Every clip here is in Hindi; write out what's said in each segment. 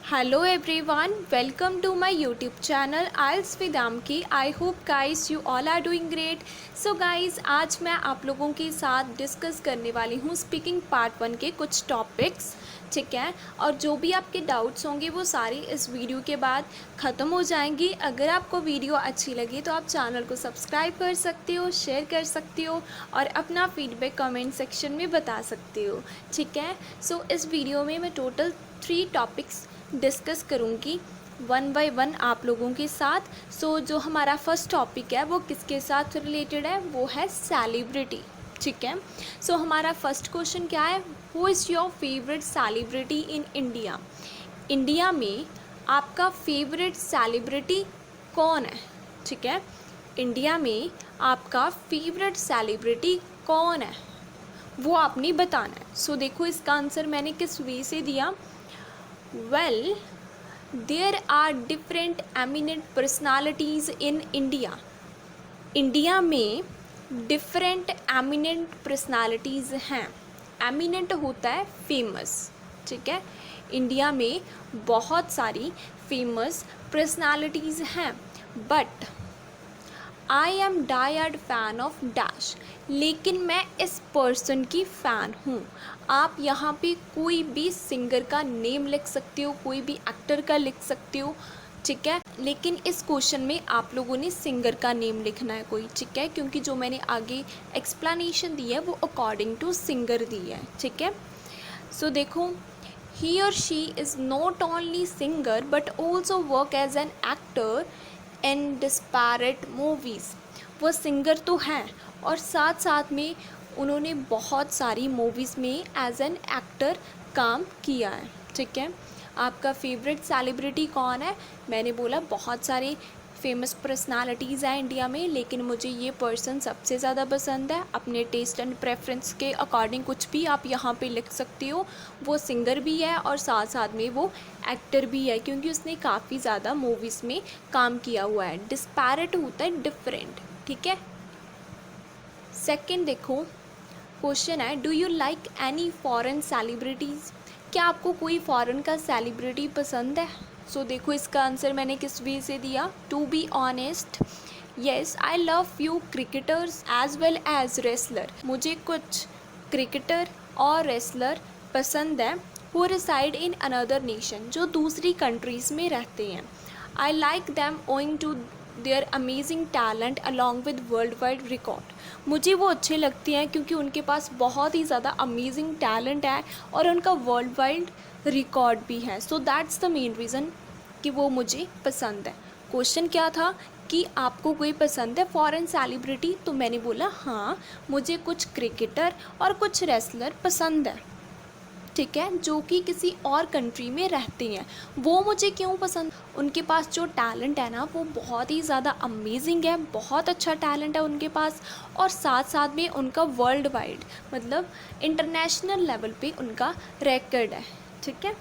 Hello everyone, welcome to my YouTube channel IELTS with Amki. I hope guys you all are doing great. So guys, आज मैं आप लोगों के साथ डिस्कस करने वाली हूँ स्पीकिंग पार्ट 1 के कुछ टॉपिक्स, ठीक है। और जो भी आपके डाउट्स होंगे वो सारे इस वीडियो के बाद ख़त्म हो जाएंगी। अगर आपको वीडियो अच्छी लगी तो आप चैनल को सब्सक्राइब कर सकते हो, शेयर कर सकते हो और अपना फीडबैक कमेंट सेक्शन में बता सकते हो, ठीक है। सो इस वीडियो में मैं टोटल 3 टॉपिक्स डिस्कस करूँगी वन बाय वन आप लोगों के साथ। सो जो हमारा फर्स्ट टॉपिक है वो किसके साथ रिलेटेड है, वो है सेलिब्रिटी, ठीक है। सो हमारा फर्स्ट क्वेश्चन क्या है, who is your favourite celebrity in India. India में आपका फेवरेट सेलिब्रिटी कौन है, ठीक है। इंडिया में आपका फेवरेट सेलिब्रिटी कौन है वो आपने बताना है। सो देखो इसका आंसर मैंने किस वे से दिया। Well, there are different eminent personalities in India. India में डिफरेंट एमिनेंट पर्सनालिटीज़ हैं। एमिनेंट होता है फेमस, ठीक है। इंडिया में बहुत सारी फेमस पर्सनालिटीज़ हैं, but I am diehard fan of dash, लेकिन मैं इस पर्सन की फ़ैन हूँ। आप यहाँ पे कोई भी सिंगर का नेम लिख सकते हो, कोई भी एक्टर का लिख सकते हो, ठीक है। लेकिन इस क्वेश्चन में आप लोगों ने सिंगर का नेम लिखना है कोई, ठीक है, क्योंकि जो मैंने आगे एक्सप्लेनेशन दी है वो अकॉर्डिंग टू सिंगर दी है, ठीक है। सो देखो, ही और she is not only singer but also work as an actor in disparate movies. वो सिंगर तो हैं और साथ साथ में उन्होंने बहुत सारी मूवीज़ में एज एन एक्टर काम किया है, ठीक है। आपका फेवरेट सेलिब्रिटी कौन है, मैंने बोला बहुत सारे फेमस पर्सनालिटीज़ हैं इंडिया में, लेकिन मुझे ये पर्सन सबसे ज़्यादा पसंद है। अपने टेस्ट एंड प्रेफरेंस के अकॉर्डिंग कुछ भी आप यहाँ पे लिख सकते हो। वो सिंगर भी है और साथ साथ में वो एक्टर भी है, क्योंकि उसने काफ़ी ज़्यादा मूवीज़ में काम किया हुआ है। डिस्पैरेट होता है डिफरेंट, ठीक है। सेकंड देखो क्वेश्चन है, do you like any foreign celebrities. क्या आपको कोई फॉरेन का सेलिब्रिटी पसंद है। सो देखो इसका आंसर मैंने किस वे से दिया। To be honest, yes I love few cricketers as well as wrestler. मुझे कुछ क्रिकेटर और रेसलर पसंद है who reside in another nation, जो दूसरी कंट्रीज़ में रहते हैं। I like them owing to their amazing talent along with worldwide record. मुझे वो अच्छे लगते हैं क्योंकि उनके पास बहुत ही ज़्यादा अमेजिंग टैलेंट है और उनका वर्ल्ड वाइड रिकॉर्ड भी है। So that's the main reason कि वो मुझे पसंद है। क्वेश्चन क्या था कि आपको कोई पसंद है फॉरेन सेलिब्रिटी, तो मैंने बोला हाँ, मुझे कुछ क्रिकेटर और कुछ रेसलर पसंद है, ठीक है, जो कि किसी और कंट्री में रहते हैं। वो मुझे क्यों पसंद, उनके पास जो टैलेंट है ना वो बहुत ही ज़्यादा अमेजिंग है, बहुत अच्छा टैलेंट है उनके पास, और साथ साथ में उनका वर्ल्ड वाइड मतलब इंटरनेशनल लेवल पे उनका रिकॉर्ड है, ठीक है।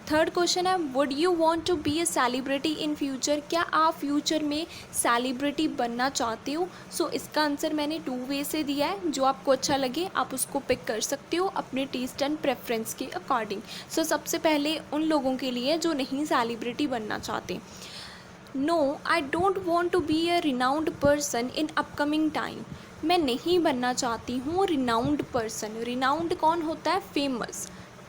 थर्ड क्वेश्चन है, would you want to be a celebrity in future. क्या आप फ्यूचर में सेलिब्रिटी बनना चाहते हो। सो इसका आंसर मैंने 2 वे से दिया है। जो आपको अच्छा लगे आप उसको पिक कर सकते हो अपने टेस्ट एंड प्रेफरेंस के अकॉर्डिंग। सो सबसे पहले उन लोगों के लिए जो नहीं सेलिब्रिटी बनना चाहते, no I don't want to be a renowned person in upcoming time. मैं नहीं बनना चाहती हूँ रिनाउंड पर्सन। रिनाउंड कौन होता है, फेमस,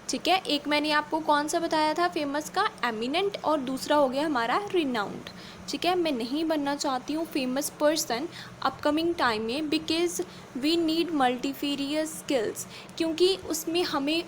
ठीक है। एक मैंने आपको कौन सा बताया था फेमस का, एमिनेंट, और दूसरा हो गया हमारा रिनाउंड, ठीक है। मैं नहीं बनना चाहती हूँ फेमस पर्सन अपकमिंग टाइम में, because we need multifarious skills, क्योंकि उसमें हमें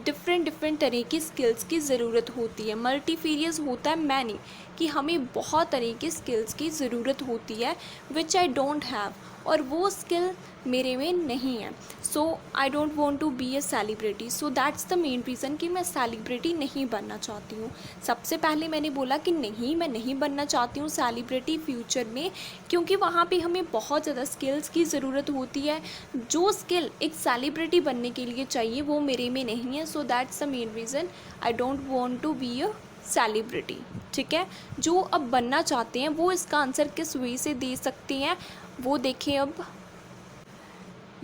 डिफरेंट तरह की स्किल्स की ज़रूरत होती है। मल्टीफेरियस होता है मैनी, कि हमें बहुत तरह की स्किल्स की ज़रूरत होती है विच आई डोंट हैव, और वो स्किल मेरे में नहीं है। So I don't want to be a celebrity. So that's the main reason कि मैं सेलिब्रिटी नहीं बनना चाहती हूँ। सबसे पहले मैंने बोला कि नहीं, मैं नहीं बनना चाहती हूँ सेलिब्रिटी फ्यूचर में, क्योंकि वहाँ पे हमें बहुत ज़्यादा स्किल्स की ज़रूरत होती है। जो स्किल एक सेलिब्रिटी बनने के लिए चाहिए वो मेरे में नहीं है। So that's the main reason I don't want to be a celebrity, ठीक है। जो अब बनना चाहते हैं वो इसका आंसर किस वे से दे सकते हैं वो देखें। अब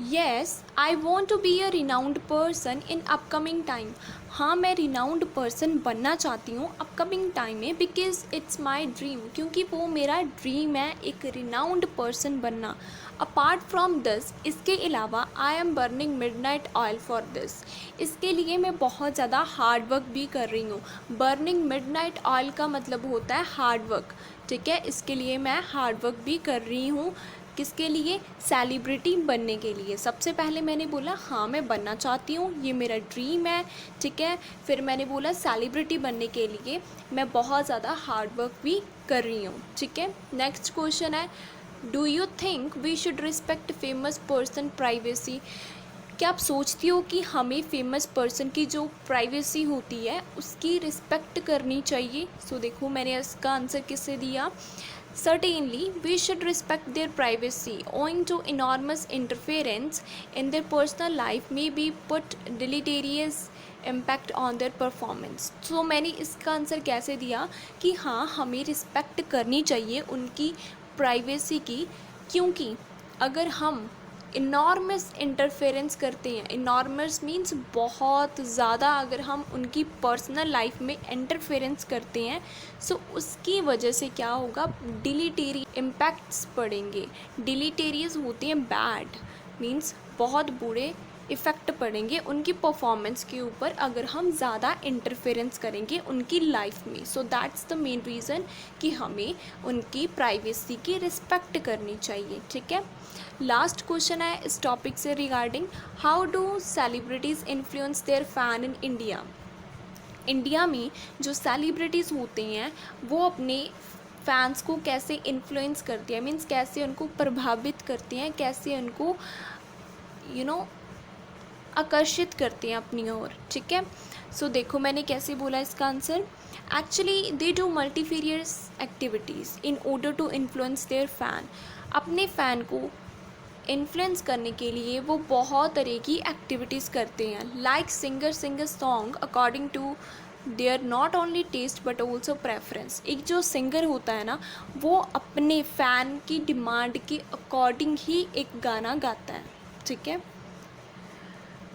yes I want to be a renowned person in upcoming time. हाँ, मैं रिनाउंड पर्सन बनना चाहती हूँ अपकमिंग टाइम में, बिकॉज इट्स माई ड्रीम, क्योंकि वो मेरा ड्रीम है एक रिनाउंड पर्सन बनना। अपार्ट फ्रॉम दिस, इसके अलावा I am burning midnight oil for this. इसके लिए मैं बहुत ज़्यादा हार्ड वर्क भी कर रही हूँ। बर्निंग मिडनाइट ऑयल का मतलब होता है हार्ड वर्क, ठीक है। इसके लिए मैं हार्ड वर्क भी कर रही हूँ। किसके लिए? सेलिब्रिटी बनने के लिए। सबसे पहले मैंने बोला हाँ मैं बनना चाहती हूँ, ये मेरा ड्रीम है, ठीक है। फिर मैंने बोला सेलिब्रिटी बनने के लिए मैं बहुत ज़्यादा हार्ड वर्क भी कर रही हूँ, ठीक है। नेक्स्ट क्वेश्चन है, do you think we should respect famous person privacy? क्या आप सोचती हो कि हमें फेमस पर्सन की जो प्राइवेसी होती है उसकी रिस्पेक्ट करनी चाहिए? सो देखो मैंने इसका आंसर किससे दिया। Certainly, we should respect their privacy. Owing to enormous interference in their personal life may be put deleterious impact on their performance. So मैंने इसका आंसर कैसे दिया कि हाँ हमें रिस्पेक्ट करनी चाहिए उनकी प्राइवेसी की, क्योंकि अगर हम इनॉर्मस इंटरफेरेंस करते हैं, इनॉर्मस मीन्स बहुत ज़्यादा, अगर हम उनकी पर्सनल लाइफ में इंटरफेरेंस करते हैं सो उसकी वजह से क्या होगा, डिलीटेरी इम्पैक्ट्स पड़ेंगे। डिलीटेरियस होते हैं बैड, मीन्स बहुत बुरे इफ़ेक्ट पड़ेंगे उनकी परफॉर्मेंस के ऊपर अगर हम ज़्यादा इंटरफेरेंस करेंगे उनकी लाइफ में। सो दैट्स द मेन रीज़न कि हमें उनकी प्राइवेसी की रिस्पेक्ट करनी चाहिए, ठीक है। लास्ट क्वेश्चन है इस टॉपिक से regarding, how do celebrities influence their fan in India? India में जो सेलिब्रिटीज़ होते हैं वो अपने फैंस को कैसे इन्फ्लुएंस करती है, मीन्स कैसे उनको प्रभावित करती हैं, कैसे उनको आकर्षित करते हैं अपनी ओर, ठीक है। सो देखो मैंने कैसे बोला इसका answer. Actually they do multifarious activities in order to influence their fan. अपने फ़ैन को इन्फ्लुएंस करने के लिए वो बहुत तरह की एक्टिविटीज़ करते हैं, like singer song according to their not only taste but also preference. एक जो सिंगर होता है ना वो अपने फ़ैन की डिमांड के अकॉर्डिंग ही एक गाना गाता है, ठीक है।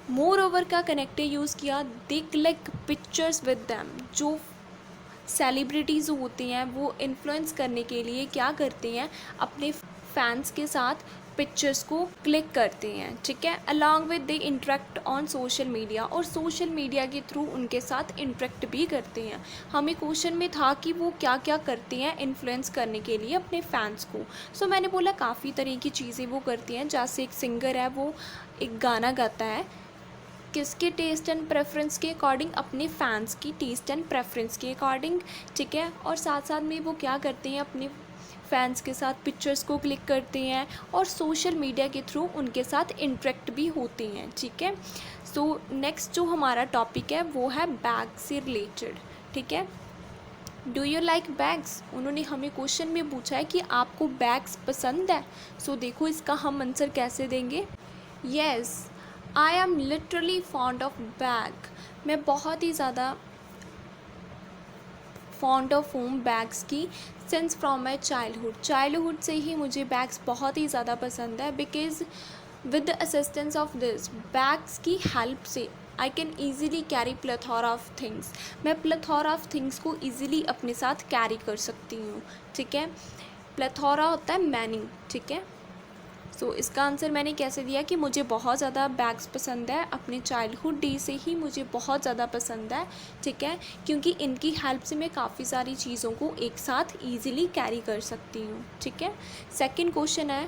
मोर ओवर का कनेक्टर यूज़ किया, दे क्लिक पिक्चर्स विद दैम। जो सेलिब्रिटीज़ होते हैं वो इन्फ्लुएंस करने के लिए क्या करते हैं, अपने फैंस के साथ पिक्चर्स को क्लिक करते हैं, ठीक है। Along with they interact on social media, और सोशल मीडिया के थ्रू उनके साथ इंटरेक्ट भी करते हैं। हमें क्वेश्चन में था कि वो क्या क्या करते हैं इन्फ्लुएंस करने के लिए अपने फैंस को। सो मैंने बोला काफ़ी तरह की चीज़ें वो करती हैं, जैसे एक सिंगर है वो एक गाना गाता है किसके टेस्ट एंड प्रेफरेंस के अकॉर्डिंग, अपने फैंस की टेस्ट एंड प्रेफरेंस के अकॉर्डिंग, ठीक है। और साथ साथ में वो क्या करते हैं, अपने फैंस के साथ पिक्चर्स को क्लिक करते हैं और सोशल मीडिया के थ्रू उनके साथ इंटरेक्ट भी होते हैं, ठीक है। सो नेक्स्ट जो हमारा टॉपिक है वो है बैग से रिलेटेड, ठीक है। Do you like bags? उन्होंने हमें क्वेश्चन में पूछा है कि आपको बैग्स पसंद है। सो देखो इसका हम आंसर कैसे देंगे। Yes I am literally fond of bag. मैं बहुत ही ज़्यादा फॉन्ड ऑफ हूँ बैग्स की, सिंस फ्रॉम माई चाइल्डहुड से ही मुझे बैग्स बहुत ही ज़्यादा पसंद है, because with the assistance of this bags की हेल्प से I can easily carry plethora of things. मैं प्लेथोरा ऑफ थिंग्स को ईज़िली अपने साथ कैरी कर सकती हूँ, ठीक है। प्लेथोरा होता है मैनी, ठीक है। सो इसका आंसर मैंने कैसे दिया कि मुझे बहुत ज़्यादा बैग्स पसंद है, अपने चाइल्डहुड डे से ही मुझे बहुत ज़्यादा पसंद है, ठीक है, क्योंकि इनकी हेल्प से मैं काफ़ी सारी चीज़ों को एक साथ ईज़िली कैरी कर सकती हूँ, ठीक है। सेकंड क्वेश्चन है,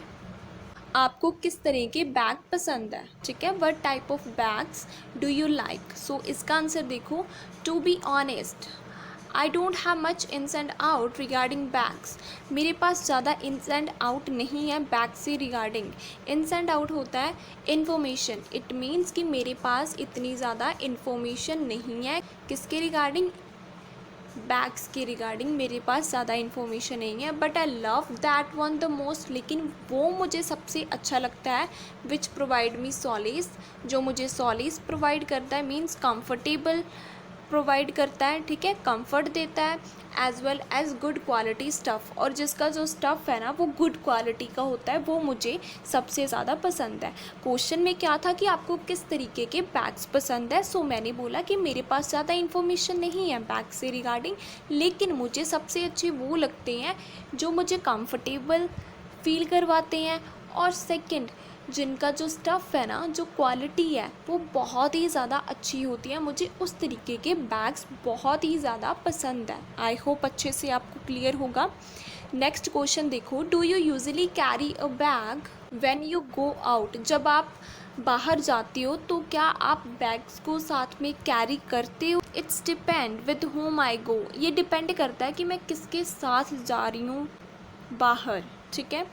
आपको किस तरह के बैग पसंद है, ठीक है। What type of bags do you like? So इसका आंसर देखो, to be honest I don't have much ins and out regarding bags. मेरे पास ज़्यादा इन्स एंड आउट नहीं है बैग से रिगार्डिंग। इन्स एंड आउट होता है इन्फॉर्मेशन, इट मीन्स कि मेरे पास इतनी ज़्यादा इन्फॉर्मेशन नहीं है किसके रिगार्डिंग, बैग्स के रिगार्डिंग मेरे पास ज़्यादा इन्फॉर्मेशन नहीं है, but I love that one the most. लेकिन वो मुझे सबसे अच्छा लगता है विच प्रोवाइड मी सॉलिस, जो मुझे सॉलिस प्रोवाइड करता है, मीन्स कंफर्टेबल प्रोवाइड करता है, ठीक है, कंफर्ट देता है, as well as good quality stuff. और जिसका जो स्टफ़ है ना वो गुड क्वालिटी का होता है, वो मुझे सबसे ज़्यादा पसंद है। क्वेश्चन में क्या था कि आपको किस तरीके के बैग्स पसंद है, सो मैंने बोला कि मेरे पास ज़्यादा इन्फॉर्मेशन नहीं है बैग से रिगार्डिंग, लेकिन मुझे सबसे अच्छे वो लगते हैं जो मुझे कंफर्टेबल फील करवाते हैं, और सेकंड जिनका जो स्टफ़ है ना, जो क्वालिटी है वो बहुत ही ज़्यादा अच्छी होती है। मुझे उस तरीके के बैग्स बहुत ही ज़्यादा पसंद है। आई होप अच्छे से आपको क्लियर होगा। नेक्स्ट क्वेश्चन देखो, do you usually carry a bag when you go out? जब आप बाहर जाते हो तो क्या आप बैग्स को साथ में कैरी करते हो? इट्स डिपेंड विद होम आई गो। ये डिपेंड करता है कि मैं किसके साथ जा रही हूँ बाहर, ठीक है।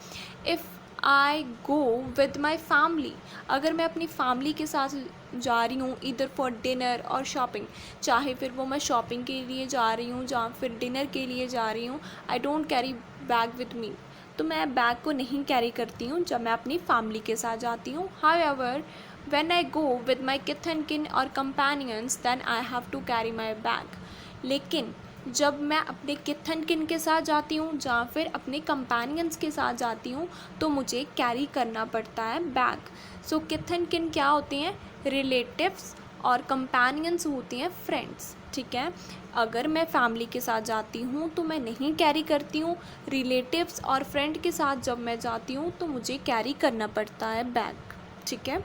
If I go with my family, अगर मैं अपनी फैमिली के साथ जा रही हूँ इधर फॉर डिनर और शॉपिंग, चाहे फिर वो मैं शॉपिंग के लिए जा रही हूँ या फिर डिनर के लिए जा रही हूँ, I don't carry bag with me, तो मैं बैग को नहीं कैरी करती हूँ जब मैं अपनी फैमिली के साथ जाती हूँ। However when I go with my kith and kin और companions then I have to carry my bag. लेकिन जब मैं अपने किथ एंड किन के साथ जाती हूँ या फिर अपने कंपेनियंस के साथ जाती हूँ तो मुझे कैरी करना पड़ता है बैग। सो किथ एंड किन क्या होते हैं? रिलेटिव्स, और कंपेनियंस होते हैं फ्रेंड्स, ठीक है। अगर मैं फैमिली के साथ जाती हूँ तो मैं नहीं कैरी करती हूँ, रिलेटिव्स और फ्रेंड के साथ जब मैं जाती हूँ तो मुझे कैरी करना पड़ता है बैग, ठीक है।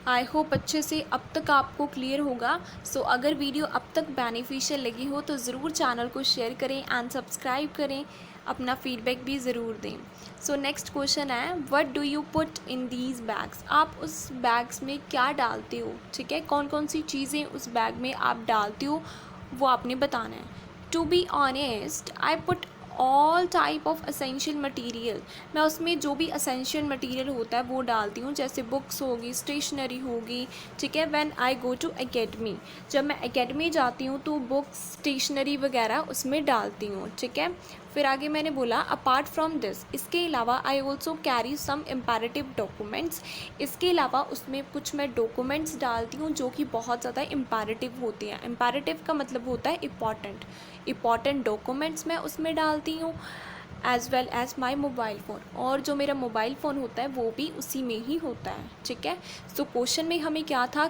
आई होप अच्छे से अब तक आपको क्लियर होगा। सो अगर वीडियो अब तक बेनिफिशियल लगी हो तो ज़रूर चैनल को शेयर करें एंड सब्सक्राइब करें, अपना फीडबैक भी ज़रूर दें। सो नेक्स्ट क्वेश्चन है, what do you put in these bags? आप उस बैग्स में क्या डालते हो, ठीक है, कौन कौन सी चीज़ें उस बैग में आप डालते हो वो आपने बताना है। To be honest I put all type of essential material, मैं उसमें जो भी असेंशियल मटेरियल होता है वो डालती हूँ, जैसे बुक्स होगी, स्टेशनरी होगी, ठीक है। When I go to academy, जब मैं एकेडमी जाती हूँ तो बुक्स, स्टेशनरी वगैरह उसमें डालती हूँ, ठीक है। फिर आगे मैंने बोला अपार्ट फ्रॉम दिस, इसके अलावा I also carry some imperative documents, इसके अलावा उसमें कुछ मैं डॉक्यूमेंट्स डालती हूँ जो कि बहुत ज़्यादा इम्पेरेटिव होती हैं। इम्पेरेटिव का मतलब होता है इम्पॉर्टेंट डॉक्यूमेंट्स मैं उसमें डालती हूँ, as well as my mobile phone, और जो मेरा मोबाइल फ़ोन होता है वो भी उसी में ही होता है, ठीक है। सो क्वेश्चन में हमें क्या था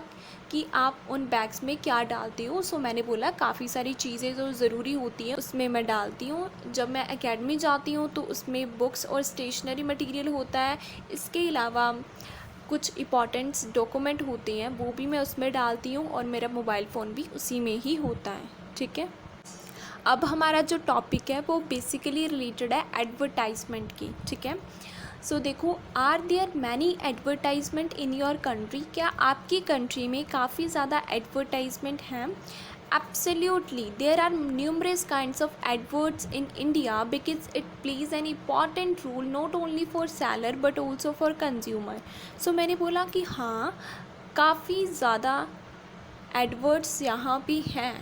कि आप उन बैग्स में क्या डालते हो, सो मैंने बोला काफ़ी सारी चीज़ें जो ज़रूरी होती हैं उसमें मैं डालती हूँ। जब मैं एकेडमी जाती हूँ तो उसमें बुक्स और स्टेशनरी मटेरियल होता है, इसके अलावा कुछ इंपॉर्टेंट्स डॉक्यूमेंट होते हैं वो भी मैं उसमें डालती हूँ, और मेरा मोबाइल फ़ोन भी उसी में ही होता है, ठीक है। अब हमारा जो टॉपिक है वो बेसिकली रिलेटेड है एडवर्टाइजमेंट की, ठीक है। सो देखो, are there many advertisement in your country? क्या आपकी कंट्री में काफ़ी ज़्यादा एडवर्टाइजमेंट हैं? Absolutely, there are numerous kinds of adverts in India because it plays an important role not only for seller but also for consumer. So मैंने बोला कि हाँ, काफ़ी ज़्यादा एडवर्ट्स यहाँ भी हैं।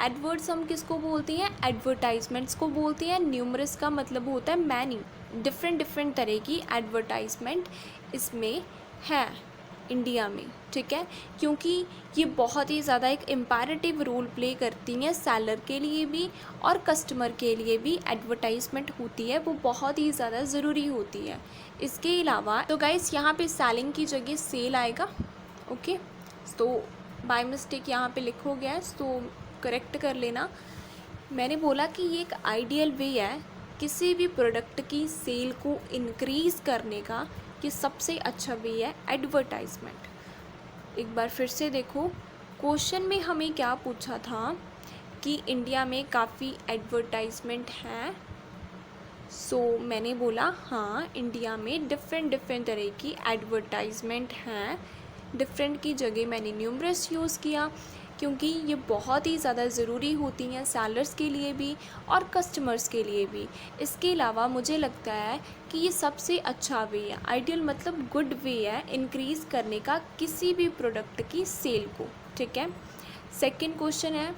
एडवर्ट्स हम किसको बोलते हैं? एडवर्टाइजमेंट्स को बोलते हैं। न्यूमरस का मतलब होता है मैनी, डिफरेंट तरह की एडवर्टाइजमेंट इसमें है इंडिया में, ठीक है, क्योंकि ये बहुत ही ज़्यादा एक इम्पेरेटिव रोल प्ले करती हैं। सेलर के लिए भी और कस्टमर के लिए भी एडवर्टाइजमेंट होती है, वो बहुत ही ज़्यादा ज़रूरी होती है। इसके अलावा तो गाइस यहाँ पे सेलिंग की जगह सेल आएगा, ओके। तो बाय मिस्टेक यहाँ पे लिखो गया है, तो करेक्ट कर लेना। मैंने बोला कि ये एक आइडियल वे है किसी भी प्रोडक्ट की सेल को इंक्रीज़ करने का, कि सबसे अच्छा वे है एडवर्टाइजमेंट। एक बार फिर से देखो, क्वेश्चन में हमें क्या पूछा था कि इंडिया में काफ़ी एडवर्टाइजमेंट हैं। सो मैंने बोला हाँ, इंडिया में डिफरेंट तरह की एडवर्टाइजमेंट हैं। डिफरेंट की जगह मैंने न्यूमरस यूज़ किया क्योंकि ये बहुत ही ज़्यादा ज़रूरी होती हैं सेलर्स के लिए भी और कस्टमर्स के लिए भी। इसके अलावा मुझे लगता है कि ये सबसे अच्छा वे है, आइडियल मतलब गुड वे है इंक्रीज़ करने का किसी भी प्रोडक्ट की सेल को, ठीक है। सेकंड क्वेश्चन है,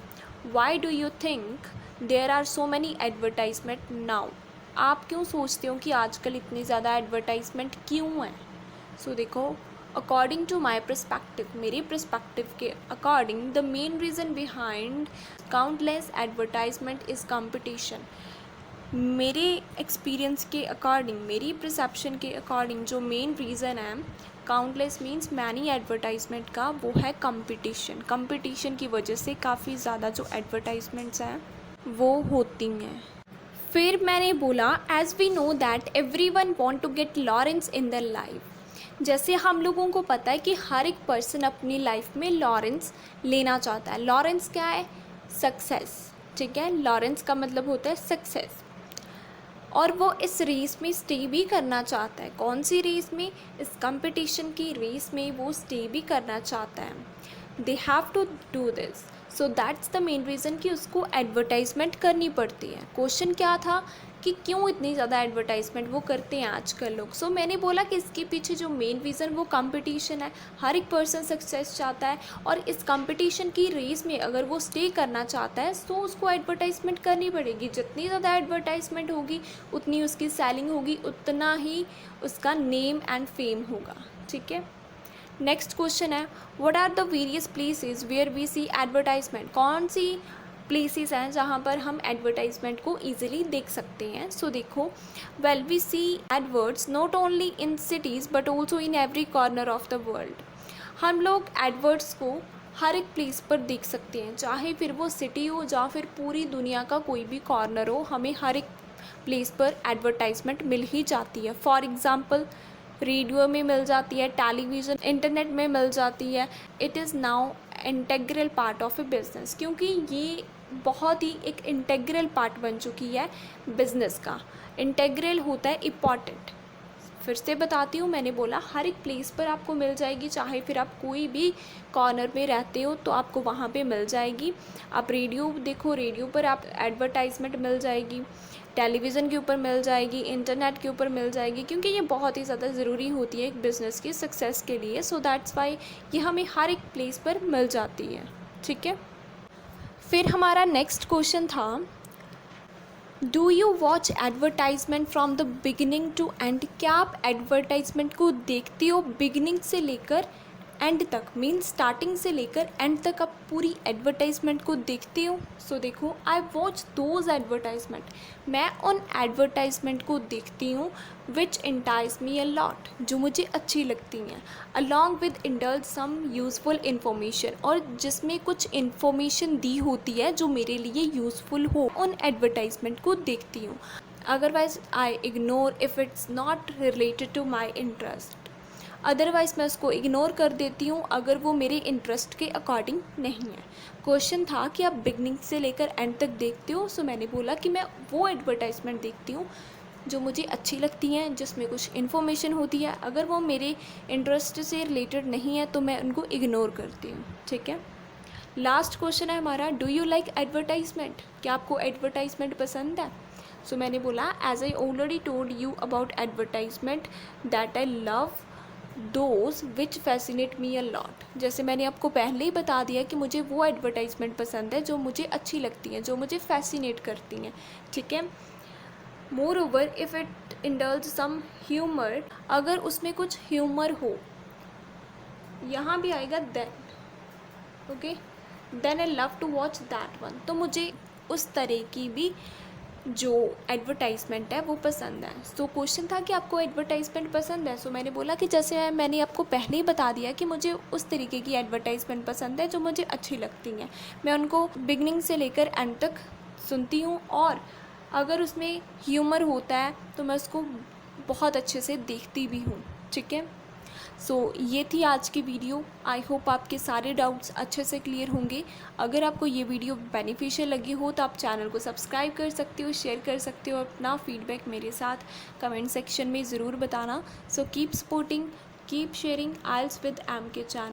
why do you think there are so many advertisement now? आप क्यों सोचते हो कि आजकल इतनी ज़्यादा एडवर्टाइजमेंट क्यों है? सो देखो, अकॉर्डिंग टू माई परस्पेक्टिव, मेरे परस्पेक्टिव के according, the main reason behind countless advertisement is competition. मेरे एक्सपीरियंस के अकॉर्डिंग, मेरी परसेप्शन के अकॉर्डिंग जो मेन रीज़न है काउंटलेस मीन्स मैनी एडवर्टाइजमेंट का, वो है कंपटीशन। कंपटीशन की वजह से काफ़ी ज़्यादा जो एडवर्टाइजमेंट्स हैं वो होती हैं। फिर मैंने बोला as we know that everyone want to get laurels in the life. जैसे हम लोगों को पता है कि हर एक पर्सन अपनी लाइफ में लॉरेंस लेना चाहता है। लॉरेंस क्या है? सक्सेस। ठीक है, लॉरेंस का मतलब होता है सक्सेस। और वो इस रेस में स्टे भी करना चाहता है। कौन सी रेस में? इस कंपटीशन की रेस में वो स्टे भी करना चाहता है। They have to do this, so that's the main reason कि उसको एडवर्टाइजमेंट करनी पड़ती है। क्वेश्चन क्या था कि क्यों इतनी ज़्यादा एडवर्टाइजमेंट वो करते हैं आजकल लोग। सो मैंने बोला कि इसके पीछे जो मेन रीज़न वो कंपटीशन है। हर एक पर्सन सक्सेस चाहता है और इस कंपटीशन की रेस में अगर वो स्टे करना चाहता है तो उसको एडवर्टाइजमेंट करनी पड़ेगी। जितनी ज़्यादा एडवर्टाइजमेंट होगी उतनी उसकी सेलिंग होगी, उतना ही उसका नेम एंड फेम होगा। ठीक है, नेक्स्ट क्वेश्चन है what are the various places where we see advertisement. कौन सी प्लेसेस हैं जहाँ पर हम एडवर्टाइजमेंट को ईजिली देख सकते हैं। सो देखो, well we see adverts not only in cities but also in every corner of the world. हम लोग एडवर्ड्स को हर एक प्लेस पर देख सकते हैं, चाहे फिर वो सिटी हो या फिर पूरी दुनिया का कोई भी कॉर्नर हो, हमें हर एक प्लेस पर एडवर्टाइजमेंट मिल ही जाती है। फॉर एग्ज़ाम्पल रेडियो में मिल जाती है, टेलीविज़न, इंटरनेट में मिल जाती है। It is now integral part of a business, क्योंकि ये बहुत ही एक इंटेग्रल पार्ट बन चुकी है बिज़नेस का। इंटेग्रल होता है इम्पॉर्टेंट। फिर से बताती हूँ, मैंने बोला हर एक प्लेस पर आपको मिल जाएगी, चाहे फिर आप कोई भी कॉर्नर में रहते हो तो आपको वहाँ पे मिल जाएगी। आप रेडियो देखो, रेडियो पर आप एडवर्टाइजमेंट मिल जाएगी, टेलीविज़न के ऊपर मिल जाएगी, इंटरनेट के ऊपर मिल जाएगी, क्योंकि ये बहुत ही ज़्यादा ज़रूरी होती है एक बिज़नेस की सक्सेस के लिए। सो दैट्स वाई ये हमें हर एक प्लेस पर मिल जाती है। ठीक है, फिर हमारा नेक्स्ट क्वेश्चन था do you watch advertisement from the beginning to end. क्या आप एडवर्टाइजमेंट को देखते हो बिगिनिंग से लेकर एंड तक, मीन्स स्टार्टिंग से लेकर एंड तक आप पूरी एडवर्टाइजमेंट को देखते हो। सो देखो, आई वॉच दोज एडवर्टाइजमेंट, मैं उन एडवर्टाइजमेंट को देखती हूँ विच इंटाइज मी अ लॉट, जो मुझे अच्छी लगती हैं, along with indulge some useful information, और जिसमें कुछ इन्फॉर्मेशन दी होती है जो मेरे लिए यूज़फुल हो, उन एडवर्टाइजमेंट को देखती हूँ। Otherwise I ignore if it's not related to my interest. Otherwise मैं उसको इग्नोर कर देती हूँ अगर वो मेरे इंटरेस्ट के अकॉर्डिंग नहीं है। क्वेश्चन था कि आप बिगनिंग से लेकर एंड तक देखते हो। सो मैंने बोला कि मैं वो एडवर्टाइजमेंट देखती हूँ जो मुझे अच्छी लगती हैं, जिसमें कुछ इन्फॉर्मेशन होती है। अगर वो मेरे इंटरेस्ट से रिलेटेड नहीं है तो मैं उनको इग्नोर करती हूँ। ठीक है, लास्ट क्वेश्चन है हमारा डू यू लाइक एडवर्टाइजमेंट। क्या आपको एडवर्टाइजमेंट पसंद है? सो मैंने बोला as I already told you about advertisement that I love those which fascinate me a lot. जैसे मैंने आपको पहले ही बता दिया कि मुझे वो एडवर्टाइजमेंट पसंद है जो मुझे अच्छी लगती हैं, जो मुझे फैसिनेट करती हैं। ठीक है, moreover if it indulge some humour, अगर उसमें कुछ ह्यूमर हो, यहाँ भी आएगा then, okay, then I love to watch that one. तो मुझे उस तरह की भी जो एडवर्टाइजमेंट है वो पसंद है। सो क्वेश्चन था कि आपको एडवर्टाइजमेंट पसंद है। सो मैंने बोला कि जैसे मैंने आपको पहले ही बता दिया कि मुझे उस तरीके की एडवर्टाइजमेंट पसंद है जो मुझे अच्छी लगती हैं। मैं उनको बिगनिंग से लेकर एंड तक सुनती हूँ, और अगर उसमें ह्यूमर होता है तो मैं उसको बहुत अच्छे से देखती भी हूँ। ठीक है, सो ये थी आज की वीडियो। आई होप आपके सारे डाउट्स अच्छे से क्लियर होंगे। अगर आपको ये वीडियो बेनिफिशियल लगी हो तो आप चैनल को सब्सक्राइब कर सकते हो, शेयर कर सकते हो। अपना फीडबैक मेरे साथ कमेंट सेक्शन में ज़रूर बताना। So keep supporting, keep sharing aisles with M K channel.